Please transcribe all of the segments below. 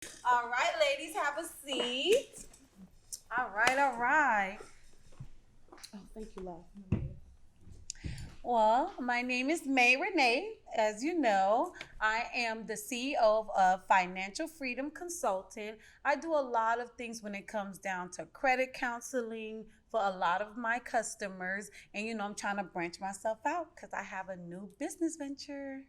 All right, ladies, have a seat. All right, all right. Oh, thank you, love. Well, my name is May Renee. As you know, I am the CEO of Financial Freedom Consultant. I do a lot of things when it comes down to credit counseling for a lot of my customers. And I'm trying to branch myself out because I have a new business venture.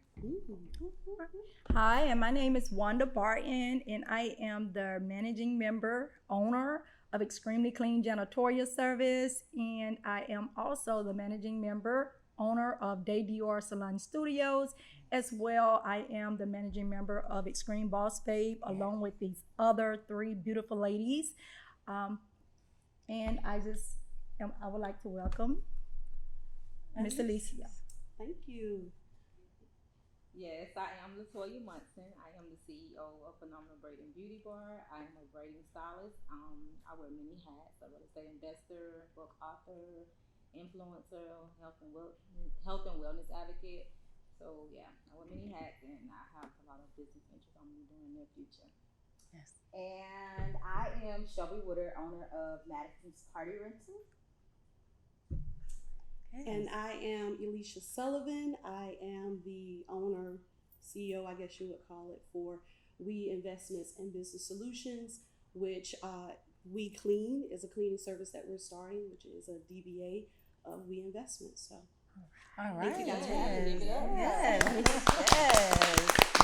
Hi, and my name is Wanda Barton, and I am the managing member, owner of Extremely Clean Janitorial Service, and I am also the managing member, owner of Day Dior Salon Studios. As well, I am the managing member of Extreme Boss Babe, along with these other three beautiful ladies. Um, and I would like to welcome Miss Elecia. Thank you. Yes, I am LATOYA MUNSON. I am the CEO of Phenomenal Braiding Beauty Bar. I am a braiding stylist. I wear many hats. A real estate investor, book author, influencer, health and wellness advocate. So yeah, I wear many hats, and I have a lot of business ventures I'm going to be doing in the near future. Yes. And I am Shelby Woodard, owner of Madison's Party Rental. And I am Elecia Sullivan. I am the owner, CEO, I guess you would call it, for We Investments and Business Solutions, which We Clean is a cleaning service that we're starting, which is a DBA of We Investments. So, All right. thank you guys for Yes. having me. Yes. Yes.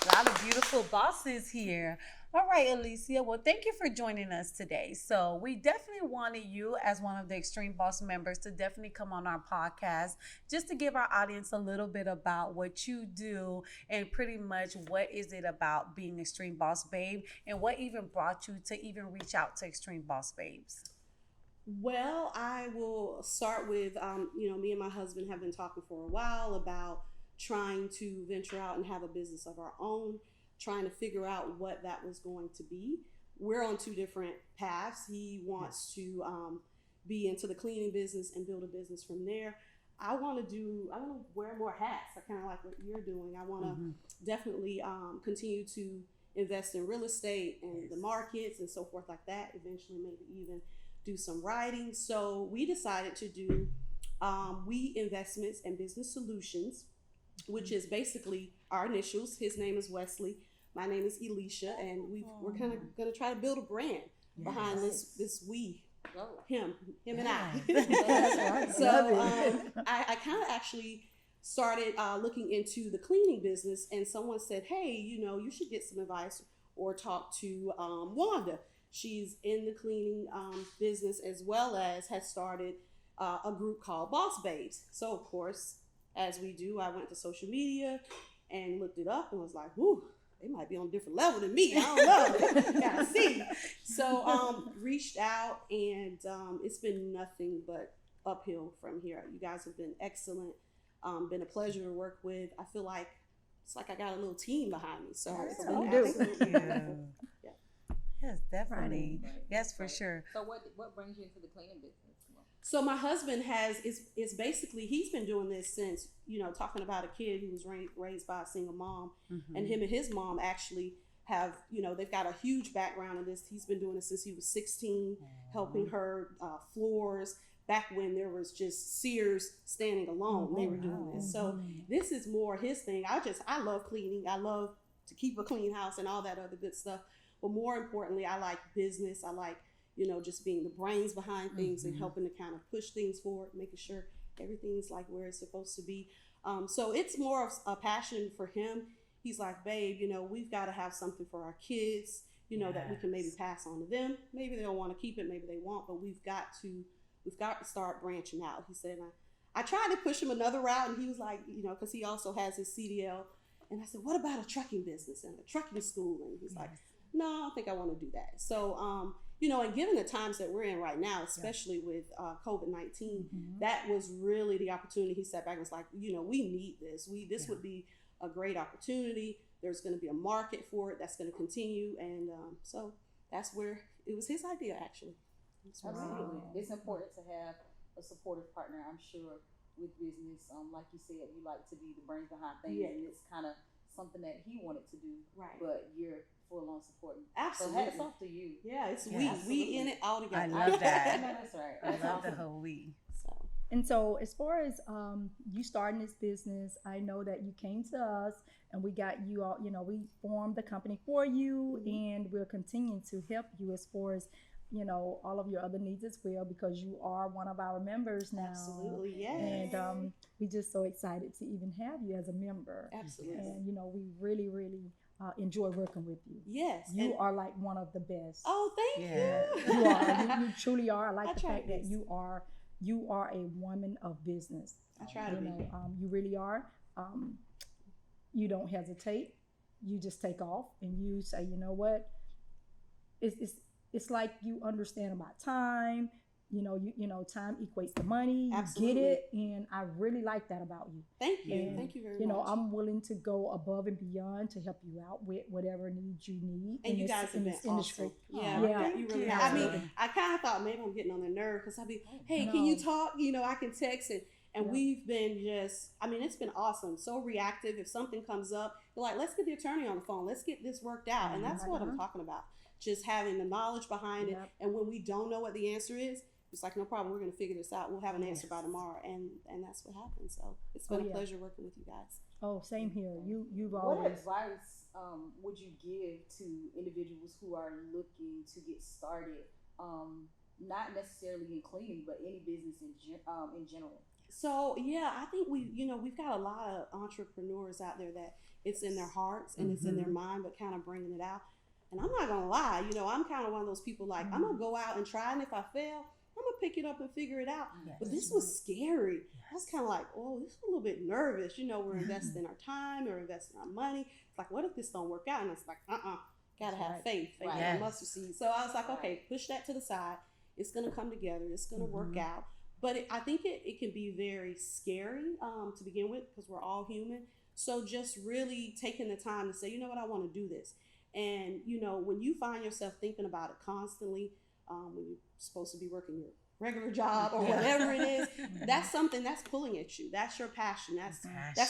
A lot of beautiful bosses here. All right, Elecia. Well, thank you for joining us today. So, we definitely wanted you, as one of the Extreme Boss members, to definitely come on our podcast just to give our audience a little bit about what you do and pretty much what is it about being Extreme Boss Babe and what even brought you to even reach out to Extreme Boss Babes. Well, I will start with, me and my husband have been talking for a while about trying to venture out and have a business of our own, trying to figure out what that was going to be. We're on two different paths. He wants to be into the cleaning business and build a business from there. I want to wear more hats. I kind of like what you're doing. I want to definitely continue to invest in real estate and the markets and so forth like that. Eventually, maybe even do some writing. So we decided to do We Investments and Business Solutions, which is basically our initials. His name is Wesley. My name is Elecia, and we're kind of going to try to build a brand behind this we. Him and I. That's So I kind of actually started looking into the cleaning business, and someone said, hey, you should get some advice or talk to Wanda. She's in the cleaning business, as well as has started a group called Boss Babes. So, of course, as we do, I went to social media and looked it up and was like, whoo, they might be on a different level than me. I don't know. Gotta see. So reached out, and it's been nothing but uphill from here. You guys have been excellent. Been a pleasure to work with. I feel like it's like I got a little team behind me. So it's been absolutely wonderful. Yeah. Yes, definitely. Right. Yes, for sure. So what brings you into the cleaning business? So my husband is basically, he's been doing this since, talking about a kid who was raised by a single mom, and him and his mom actually have, they've got a huge background in this. He's been doing it since he was 16, helping her floors. Back when there was just Sears standing alone, they were doing this. So this is more his thing. I love cleaning. I love to keep a clean house and all that other good stuff. But more importantly, I like business. I like, just being the brains behind things and helping to kind of push things forward, making sure everything's like where it's supposed to be. So it's more of a passion for him. He's like, babe, we've got to have something for our kids, that we can maybe pass on to them. Maybe they don't want to keep it, maybe they won't, but we've got to start branching out. He said, I tried to push him another route, and he was like, because he also has his CDL. And I said, what about a trucking business and a trucking school? And he's like, no, I don't think I want to do that. So, and given the times that we're in right now, especially with COVID-19, that was really the opportunity. He sat back and was like, we need this. This would be a great opportunity. There's going to be a market for it that's going to continue. And so that's where it was his idea, actually. Absolutely. It's important to have a supportive partner, I'm sure, with business. Like you said, you like to be the brains behind things, and it's kind of something that he wanted to do, Right. but you're full on supporting. Absolutely. So hats off to you. Yeah, it's Yeah, we in it all together. I love that. That's right. I That's love the awesome. whole we. So, And so, as far as you starting this business, I know that you came to us and we got you all, you know, we formed the company for you, and we're continuing to help you as far as, you know, all of your other needs as well, because you are one of our members now. absolutely, yes. And we're just so excited to even have you as a member. Absolutely. And, you know, we really, really enjoy working with you. Yes. You and- are like one of the best. Oh, thank Yeah. you. You are. You truly are. I like I the try fact to that be. you are a woman of business. I try to You be. know, you really are. You don't hesitate. You just take off and you say, you know what? It's like you understand about time. You know, time equates to money. You Absolutely. get it, and I really like that about you. Thank you. And, Thank you very You know, much. I'm willing to go above and beyond to help you out with whatever needs you need and in you this, guys have in been this industry. awesome. Yeah, Yeah. you really Thank have. I you. mean, I kind of thought maybe I'm getting on their nerve because I'd be, hey, No. can you talk? You know, I can text it. And Yeah. we've been just, I mean, it's been awesome. So reactive. If something comes up, you're like, let's get the attorney on the phone. Let's get this worked out. And that's what I'm talking about. Just having the knowledge behind it. Yep. And when we don't know what the answer is, it's like, no problem. We're going to figure this out. We'll have an answer by tomorrow. And that's what happens. So it's been Oh, a yeah. pleasure working with you guys. Oh, same here. You've What always. advice would you give to individuals who are looking to get started? Not necessarily in cleaning, but any business in general. So yeah, I think we've got a lot of entrepreneurs out there that it's in their hearts and it's in their mind, but kind of bringing it out. And I'm not gonna lie, I'm kind of one of those people like I'm gonna go out and try, and if I fail, I'm gonna pick it up and figure it out. Yes. But this was scary. I was kind of like, oh, this is a little bit nervous. We're investing our time, we're investing our money. It's like, what if this don't work out? And it's like, gotta have right. faith, Right. like Yes. a mustard seed. So I was like, okay, push that to the side. It's gonna come together. It's gonna work out. But I think it can be very scary to begin with because we're all human. So just really taking the time to say, you know what, I want to do this. And, when you find yourself thinking about it constantly, when you're supposed to be working your regular job or whatever it is, that's something that's pulling at you. That's your passion. That's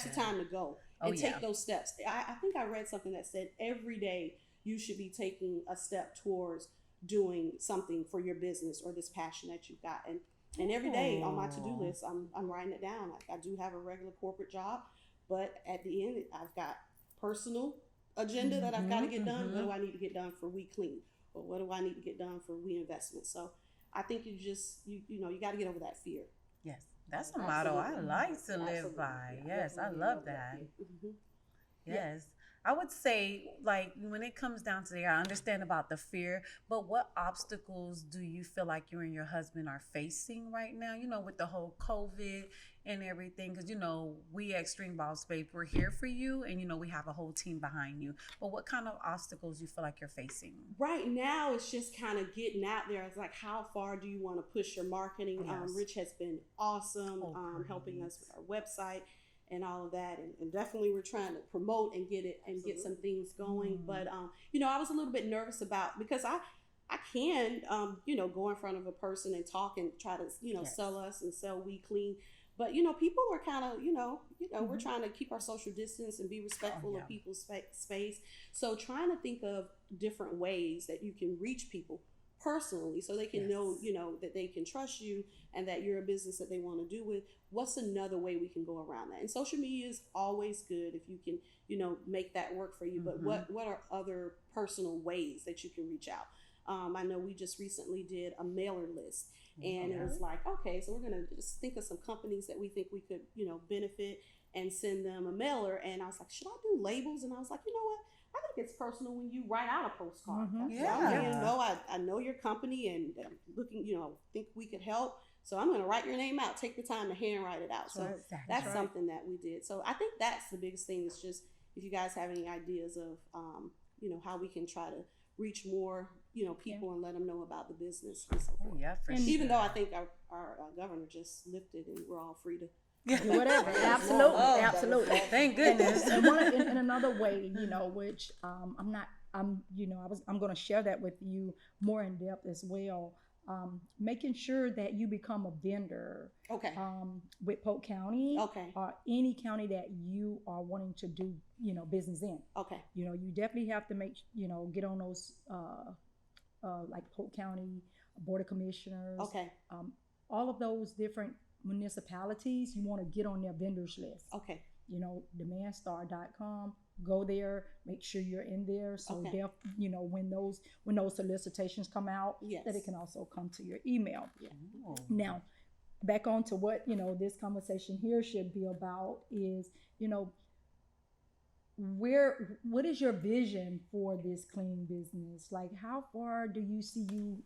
the time to go and take those steps. I think I read something that said every day you should be taking a step towards doing something for your business or this passion that you've got. And every day on my to-do list, I'm writing it down. I do have a regular corporate job, but at the end, I've got personal agenda that I've got to get done. What do I need to get done for We Clean? Or what do I need to get done for We Investment? So I think you got to get over that fear. Yes, that's a motto I like to live Absolutely. by. Yeah, Yes, I definitely love love that. that. Mhm. Yes. I would say, like, when it comes down to there, I understand about the fear, but what obstacles do you feel like you and your husband are facing right now, with the whole COVID and everything? Because, we at Xtreme Boss Babe, we're here for you, and, we have a whole team behind you. But what kind of obstacles you feel like you're facing? Right now, it's just kind of getting out there. It's like, how far do you want to push your marketing? Yes. Rich has been awesome, helping us with our website and all of that, and definitely we're trying to promote and get some things going. But I was a little bit nervous about, because I can go in front of a person and talk and try to sell us and sell We Clean. But people are kind of we're trying to keep our social distance and be respectful of people's space. So trying to think of different ways that you can reach people personally, so they can know that they can trust you and that you're a business that they want to do with. What's another way we can go around that? And social media is always good if you can make that work for you. But what are other personal ways that you can reach out? I know we just recently did a mailer list, and it was like, okay, so we're gonna just think of some companies that we think we could benefit and send them a mailer. And I was like, should I do labels? And I was like, you know what, I think it's personal when you write out a postcard. I know your company, and looking, think we could help. So I'm going to write your name out, take the time to handwrite it out. So that's something that we did. So I think that's the biggest thing, is just, if you guys have any ideas of, how we can try to reach more, people and let them know about the business and so forth. Even though I think our governor just lifted and we're all free to Whatever, absolutely. Thank goodness. And another way, which I'm going to share that with you more in depth as well. making sure that you become a vendor Okay. with Polk County Okay. or any county that you are wanting to do, business in. Okay. You definitely have to get on those like Polk County Board of Commissioners. Okay. All of those different municipalities, you want to get on their vendors list. Okay. demandstar.com. Go there, make sure you're in there, so Okay. they'll, when those solicitations come out, Yes. that it can also come to your email. Yeah. Oh. Now, back on to what this conversation here should be about is, what is your vision for this clean business? Like, how far do you see you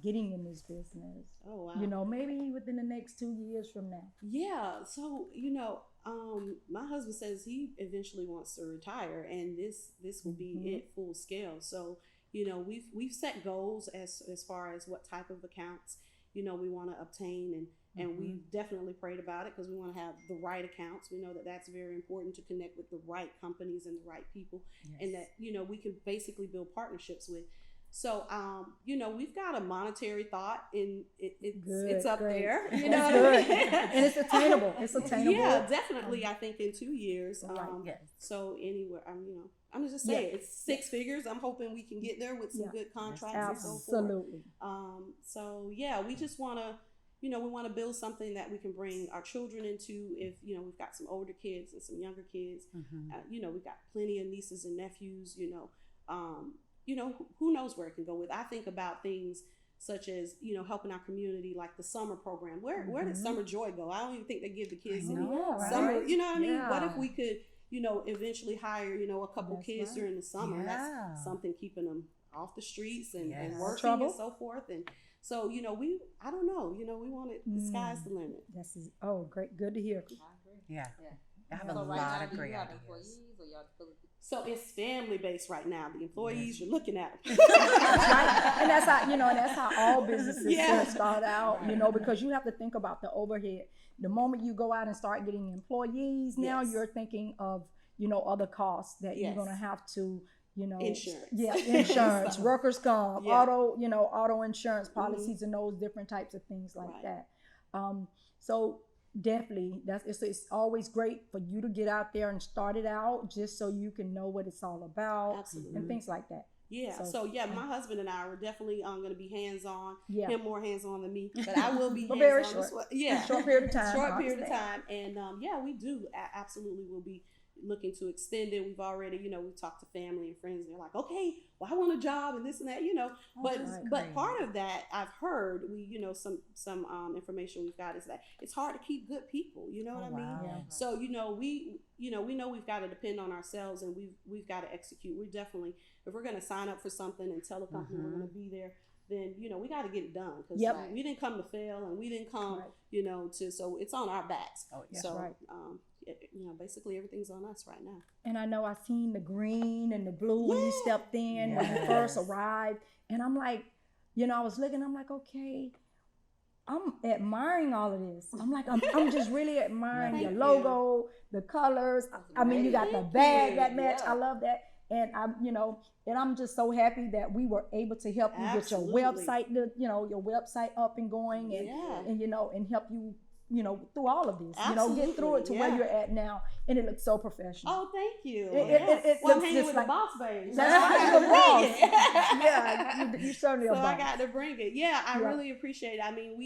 getting in this business? Oh, wow. Maybe within the next 2 years from now. Yeah. So, my husband says he eventually wants to retire, and this will be it full scale. So, we've set goals as far as what type of accounts, we want to obtain, and we've definitely prayed about it because we want to have the right accounts. We know that that's very important to connect with the right companies and the right people, and that, we can basically build partnerships with. So, we've got a monetary thought it's up great. there. That's What good. I mean? And it's attainable. It's attainable. Yeah, definitely. I think in 2 years. Right. Yes. So anywhere, I'm just saying it's 6 figures. I'm hoping we can get there with some good contracts and so forth. Absolutely. So yeah, we just want to, we want to build something that we can bring our children into. If we've got some older kids and some younger kids, we've got plenty of nieces and nephews. Who knows where it can go with. I think about things such as, helping our community, like the summer program. Where did Summer Joy go? I don't even think they give the kids any summer. Right? You know what I mean? Yeah. What if we could, eventually hire, a couple That's kids right. during the summer? Yeah. That's something keeping them off the streets and Yes. working Trouble. and so forth. And so, I don't know, we want it, the sky's the limit. Great. Good to hear. I agree. Yeah. Yeah. I have So a right lot now, of do great you have ideas. employees or y'all fill it? So it's family based right now. The employees, you're looking at them. Right? And that's how all businesses Yeah. start out, because you have to think about the overhead. The moment you go out and start getting employees, now Yes. you're thinking of, other costs that you're Yes. going to have to, Insurance. Yeah, insurance, So, workers' comp, yeah. auto insurance policies and those different types of things like Right. that. So definitely, it's always great for you to get out there and start it out just so you can know what it's all about Absolutely. and things like that. Yeah. So, So my husband and I were definitely going to be hands on. Yeah. Him more hands on than me, but I will be But hands very on. short. Yeah. Short period of time. Short I period of understand. time, and we do absolutely will be looking to extend it. We've already, we've talked to family and friends, and they're like, okay, well, I want a job and this and that, But right. but part of that, I've heard, some information we've got is that it's hard to keep good people. You know what I mean? Wow. Yeah. So we know we've got to depend on ourselves, and we've got to execute. We definitely, if we're going to sign up for something and tell the company we're going to be there, then we got to get it done, because Yep. we didn't come to fail, and we didn't come so it's on our backs. Oh, yeah. So Right. basically everything's on us right now. And I know I seen the green and the blue when you stepped in, when you first Yes. arrived. And I'm like, I was looking, I'm like, okay, I'm admiring all of this. I'm like, I'm just really admiring Thank your you. logo, the colors. I mean, you got the Thank bag you. that match. Yeah. I love that. And I'm just so happy that we were able to help you get your Absolutely. website, your website up and going, and Yeah. and help you, through all of this, get through it to Absolutely, where yeah. you're at now, and it looks so professional. Oh, thank you. It Well, I'm looks hanging just with like the boss babes. that's So I right, got you're to the bring boss. it. Yeah, you certainly So a boss. I got to bring it. Yeah, I Yeah. really appreciate it. I mean,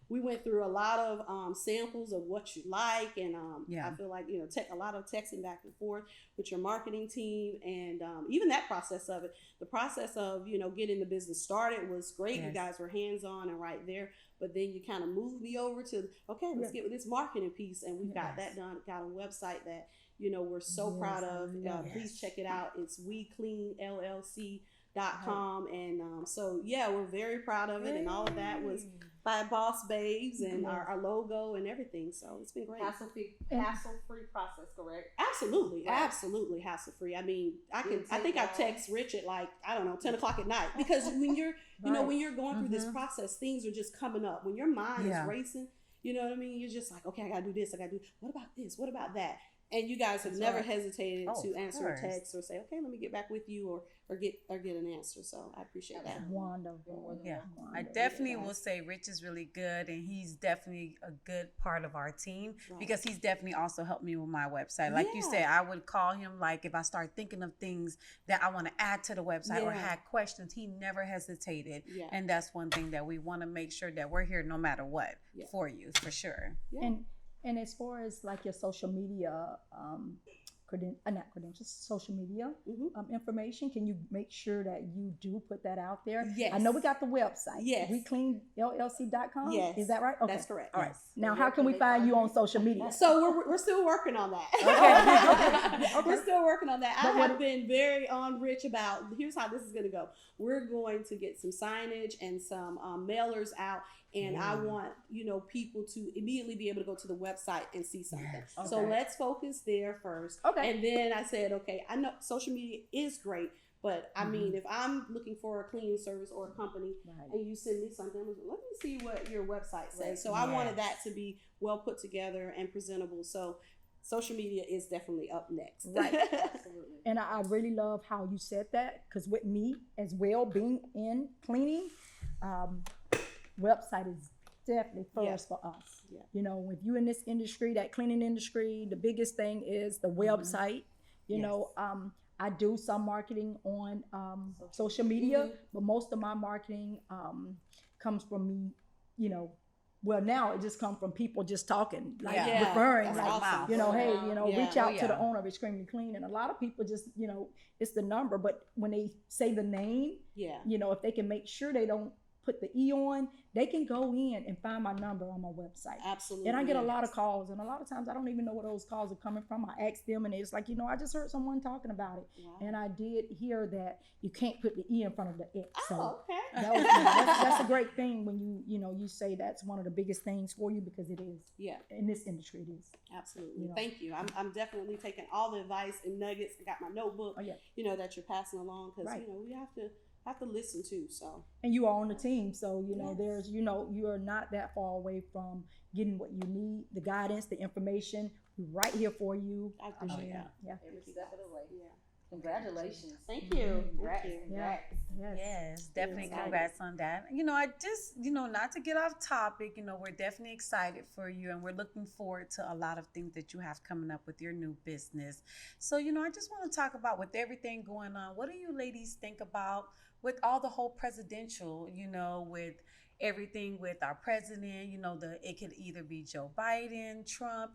we went through a lot of samples of what you like, and Yeah. I feel like a lot of texting back and forth with your marketing team, and even that process of it, the process of getting the business started was great. You Yes. guys were hands on and right there, but then you kind of moved me over to let's get with this marketing piece, and we've got that done. Got a website that we're so proud of. Please check it out. It's WeCleanLLC.com, and so we're very proud of it, and all of that was by Boss Babes, and our logo and everything. So it's been great. Hassle-free process, correct? Absolutely, Right. absolutely hassle free. I mean, I Didn't think take I long. text Rich at 10 o'clock at night, because when you're Right. when you're going through this process, things are just coming up. When your mind is racing, you know what I mean? You're just like, okay, I gotta do this, I gotta do, what about this, what about that? And you guys have That's never right. hesitated Oh, to of answer a course. text or say, okay, let me get back with you, or get an answer. So I appreciate that. Wonderful. Yeah, I Wonderful. definitely will say Rich is really good, and he's definitely a good part of our team Right. because he's definitely also helped me with my website. Like you Yeah. said, I would call him like if I start thinking of things that I want to add to the website or Yeah. had questions. He never hesitated, Yeah. and that's one thing that we want to make sure that we're here no matter what Yeah. for you, for sure. Yeah. And as far as like your social media, not credentials, social media Mhm. information, can you make sure that you do put that out there? Yes. I know we got the website. Yes. WeCleanLLC.com. Yes. Is that right? Okay. That's correct. All right. Yes. Now, how can we find you on social media? So we're still working on that. Okay. We're still working on that. I But what- have been very Rich about, here's how this is going to go. We're going to get some signage and some mailers out, and I want, people to immediately be able to go to the website and see something. Yes. So Okay. let's focus there first. Okay. And then I said, okay, I know social media is great, but I mean, if I'm looking for a cleaning service or a company, Right. and you send me something, let me see what your website says. Right. So I wanted Yes. that to be well put together and presentable. So social media is definitely up next. Right. Absolutely. And I really love how you said that, because with me as well, being in cleaning, website is definitely first for us. Yeah. If you're in this industry, that cleaning industry, the biggest thing is the website. I do some marketing on social media, but most of my marketing comes from me, well, now it just comes from people just talking, like Yeah. referring, That's like, awesome. hey, Yeah. reach out Oh, to the yeah. owner of Extremely Clean. And a lot of people just, it's the number, but when they say the name, Yeah. if they can make sure they don't put the E on, they can go in and find my number on my website. Absolutely. And I get a lot of calls, and a lot of times I don't even know where those calls are coming from. I ask them, and it's like, I just heard someone talking about it. Wow. And I did hear that you can't put the E in front of the X. So Oh, okay. that's a great thing when you say that's one of the biggest things for you, because it is. Yeah. In this industry, it is. Absolutely. Thank you. I'm definitely taking all the advice and nuggets. I got my notebook, Oh, yeah. that you're passing along, because, Right. we have to listen too. So And you are on the team, so Yes. there's you are not that far away from getting what you need, the guidance, the information. We're right here for you. I appreciate that. Yeah. Every step of the way. Yeah. Congratulations. Thank you. Congrats. Thank you. Congrats. Yes. Yes, definitely Yes. congrats on that. I just, not to get off topic, we're definitely excited for you, and we're looking forward to a lot of things that you have coming up with your new business. So, I just want to talk about, with everything going on, what do you ladies think about with all the whole presidential, with everything with our president, it could either be Joe Biden, Trump,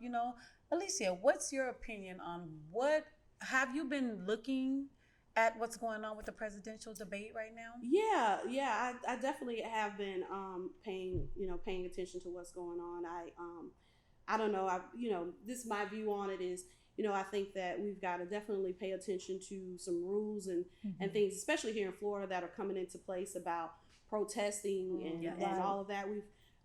Elecia, what's your opinion on have you been looking at what's going on with the presidential debate right now? Yeah. I definitely have been paying attention to what's going on. I don't know. This my view on it is, I think that we've got to definitely pay attention to some rules and things, especially here in Florida, that are coming into place about protesting and, Yes. and all of that.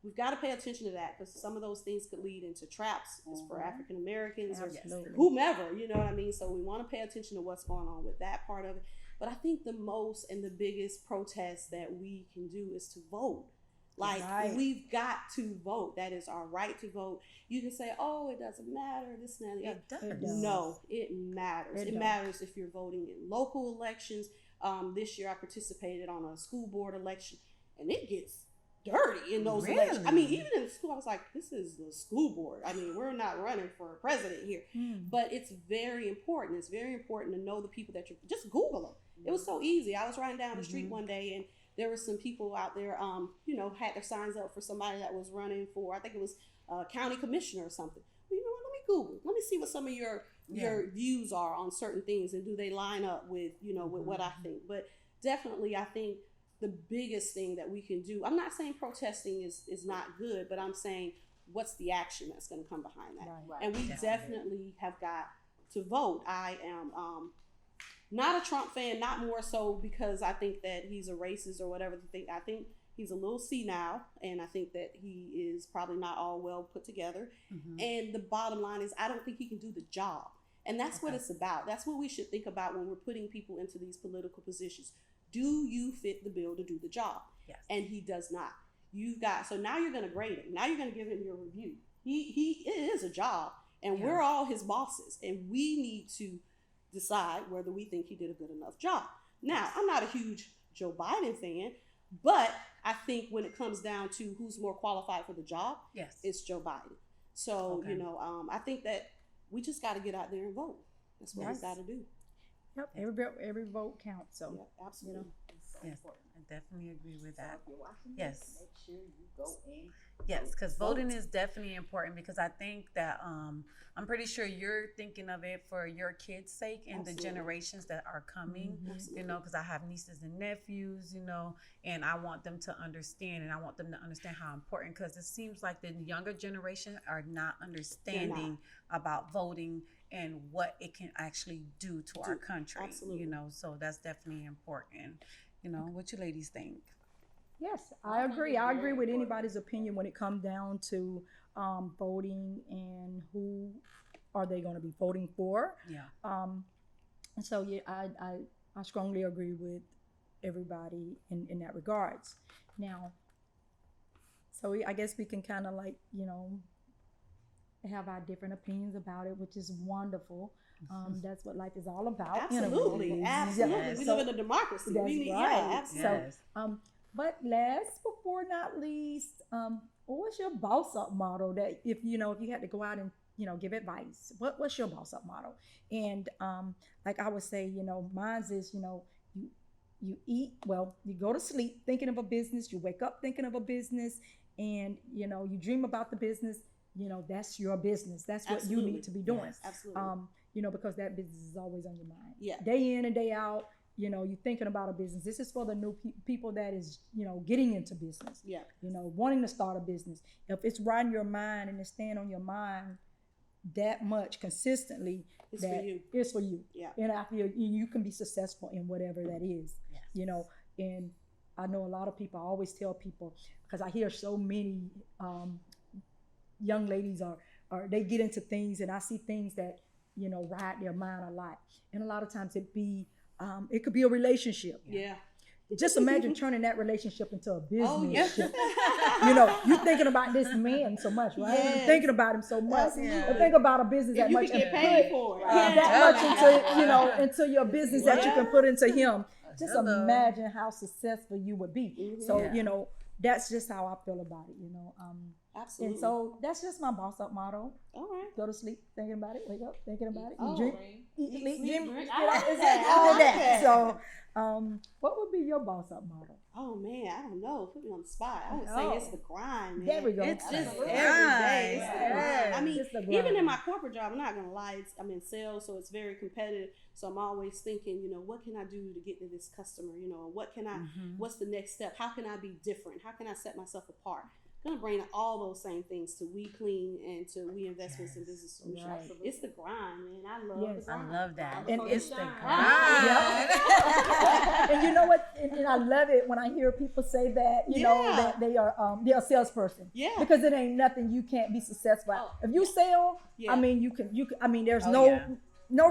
We've got to pay attention to that, because some of those things could lead into traps for African Americans or Absolutely. whomever, you know what I mean? So we want to pay attention to what's going on with that part of it. But I think the most and the biggest protest that we can do is to vote. Like, Right. we've got to vote. That is our right to vote. You can say, oh, it doesn't matter, this and that. and the other. It does. No, it matters. It It does. matters if you're voting in local elections. This year I participated on a school board election, and it gets dirty in those elections. I mean, even in school, I was like, this is the school board. I mean, we're not running for president here. But it's very important. It's very important to know the people that you're, just Google them. It was so easy. I was riding down the street one day, and there were some people out there, had their signs up for somebody that was running for, I think it was county commissioner or something. Well, you know what, let me Google. Let me see what some of your views are on certain things, and do they line up with, with what I think. But definitely, I think the biggest thing that we can do, I'm not saying protesting is not good, but I'm saying, what's the action that's going to come behind that? Right. And we definitely have got to vote. I am not a Trump fan, not more so because I think that he's a racist or whatever. I think he's a little senile, and I think that he is probably not all well put together. And the bottom line is, I don't think he can do the job. And that's what it's about. That's what we should think about when we're putting people into these political positions. Do you fit the bill to do the job? Yes. And he does not. So now you're going to grade him. Now you're going to give him your review. It is a job, and we're all his bosses, and we need to decide whether we think he did a good enough job. Now, I'm not a huge Joe Biden fan, but I think when it comes down to who's more qualified for the job, Yes. it's Joe Biden. So, Okay. I think that we just got to get out there and vote. That's what Yes. we got to do. Yep, every vote counts. So Yeah, absolutely. It's so Yes, important. I definitely agree with So that. if you're watching Yes. this, make sure you go and Yes, because Vote. voting is definitely important, because I think that I'm pretty sure you're thinking of it for your kids' sake and Absolutely. the generations that are coming, Absolutely. because I have nieces and nephews, and I want them to understand, and I want them to understand how important, because it seems like the younger generation are not understanding about voting and what it can actually do to our country, Absolutely. so that's definitely important. What you ladies think? yes, I agree. I agree with anybody's opinion when it comes down to voting and who are they going to be voting for. Yeah. And so yeah, I strongly agree with everybody in that regards. Now, so I guess we can kind of like have our different opinions about it, which is wonderful. That's what life is all about. Absolutely. Absolutely. Yeah. We So- live in a democracy. That's We need, right. Yeah, absolutely. Yes. But last before not least, what's your boss up model that if you had to go out and give advice, what's your boss up model? And like I would say, mine's is you eat well, you go to sleep thinking of a business, you wake up thinking of a business, and you dream about the business. That's your business. That's what you Absolutely. need to be doing. Yes. Absolutely. Because that business is always on your mind. Yeah. Day in and day out. You're thinking about a business. This is for the new people that is, getting into business. Yeah. Wanting to start a business. If it's right in your mind and it's staying on your mind that much consistently, It's for you. It's for you. Yeah. And I feel you can be successful in whatever that is. Yes. And I know a lot of people. I always tell people, because I hear so many young ladies are they get into things, and I see things that ride their mind a lot, and a lot of times it could be a relationship. Yeah. Just imagine turning that relationship into a business. Oh, yeah. You're thinking about this man so much, right? Yes. You're thinking about him so much. Absolutely. But think about a business that If you much can get and paid put for it. that much into your business that you can put into him. Just Hello. imagine how successful you would be. Mhm. So Yeah. that's just how I feel about it. Absolutely. And so that's just my boss up motto. all right. Go to sleep thinking about it. Wake up thinking about it. Oh, Drink, Right. eat, sleep, sleep, dream. drink. You know, I like it's that. all I of like that. that. So, what would be your boss up motto? Oh man, I don't know. Put me on the spot. I would say Oh. it's the grind, man. There we go. It's Just the every grind. day. It's the grind. Yes. I mean, It's the even grind. in my corporate job, I'm not gonna lie. I'm in sales, so it's very competitive. So I'm always thinking, what can I do to get to this customer? What can I? What's the next step? How can I be different? How can I set myself apart? Gonna bring all those same things to We Clean and to We Investments and Business Solutions. Right. It's the grind, man. I love Yes. the I grind. love that. And It's the it's- grind. And you know what? And I love it when I hear people say that, Yeah. that they're a salesperson. Yeah. Because it ain't nothing you can't be successful at. Oh. If you sell, Yeah. I mean, you can, I mean, there's Oh, no yeah.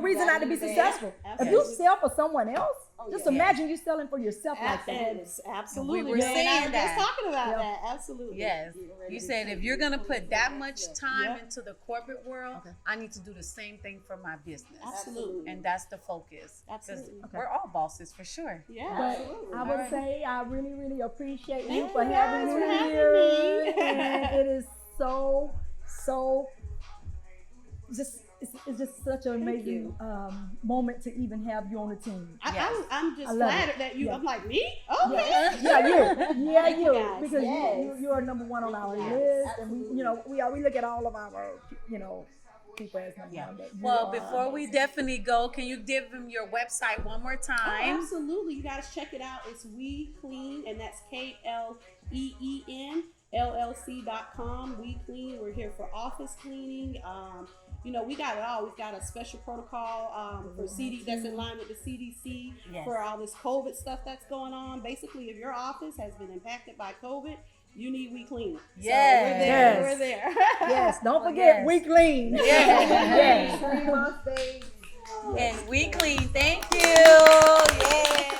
reason not to be gotta be successful. there. If you Absolutely. sell for someone else, Oh, just yeah. imagine you selling for yourself like that. Absolutely. We were man. I saying was that. just talking about Yeah. that. Absolutely. Yes. You said if you're gonna put that much time Yeah. into the corporate world, Okay. I need to do the same thing for my business. Absolutely. And that's the focus. 'Cause Absolutely. we're all bosses for sure. Yeah. But Absolutely. I would say I really, really appreciate you Thank for you having guys me for having here. me. And it is so it's just such an amazing moment to even have you on the team. Yes. I'm just I love flattered it. that you. Yeah. I'm like me. Okay. Yeah, you. Thank you guys. Because Yes. you are number one on our Yes, list, and absolutely. we look at all of our people as number Yeah. one. But you Well, are before we definitely go, can you give them your website one more Oh, time? absolutely. You guys check it out. It's We Clean, and that's KLEEN LLC.com. We Clean. We're here for office cleaning. We got it all. We've got a special protocol for CD that's in line with the CDC Yes. for all this COVID stuff that's going on. Basically, if your office has been impacted by COVID, you need We Clean. Yes. So we're there. Yes. We're there. Yes, don't forget Yes. we clean. Yes. Extreme on stage. And We Clean. Thank you. Yeah.